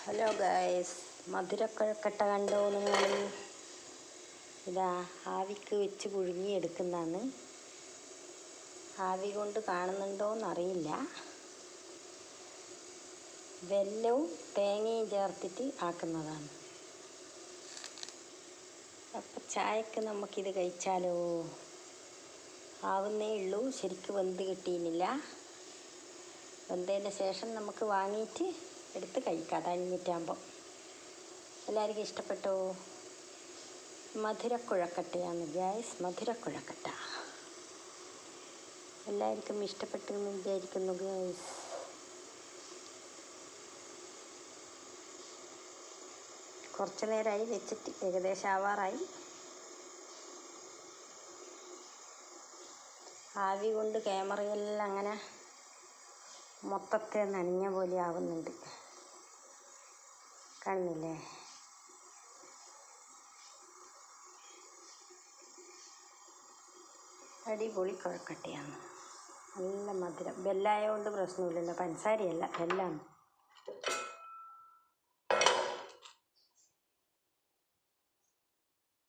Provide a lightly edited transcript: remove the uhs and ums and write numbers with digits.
Hello guys, മധുരക്കൊഴക്കട്ട കണ്ടോ നിങ്ങൾ? ഇതാ ആവിക്ക് വെച്ച് പുഴുങ്ങിയെടുക്കുന്നതാണ്. ആവി കൊണ്ട് കാണുന്നുണ്ടോയെന്നറിയില്ല. വെല്ലവും തേങ്ങയും ചേർത്തിട്ട് ആക്കുന്നതാണ്. അപ്പം ചായക്ക് നമുക്കിത് കഴിച്ചാലോ? ആവുന്നേ ഉള്ളൂ, ശരിക്കും വെന്ത് കിട്ടിയില്ല. വെന്തതിന് ശേഷം നമുക്ക് വാങ്ങിയിട്ട് എടുത്ത് കഴിക്കാം. കഴിഞ്ഞിട്ടാകുമ്പം എല്ലാവർക്കും ഇഷ്ടപ്പെട്ടോ? മധുരക്കുഴക്കട്ടയാണ് ഗായ്സ്, മധുരക്കുഴക്കട്ട. എല്ലാവർക്കും ഇഷ്ടപ്പെട്ടു എന്ന് വിചാരിക്കുന്നു ഗായ്സ്. കുറച്ച് നേരമായി വെച്ചിട്ട്, ഏകദേശം ആവാറായി. ആവി കൊണ്ട് ക്യാമറയെല്ലാം അങ്ങനെ മൊത്തത്തിൽ നനഞ്ഞ പോലെ ആവുന്നുണ്ട്, കാണുന്നില്ലേ? അടിപൊളി കുഴക്കട്ടയാണ്, നല്ല മധുരം. ബെല്ലായതുകൊണ്ട് പ്രശ്നമില്ലല്ലോ, പഞ്ചസാരയല്ല, ബെല്ലാണ്.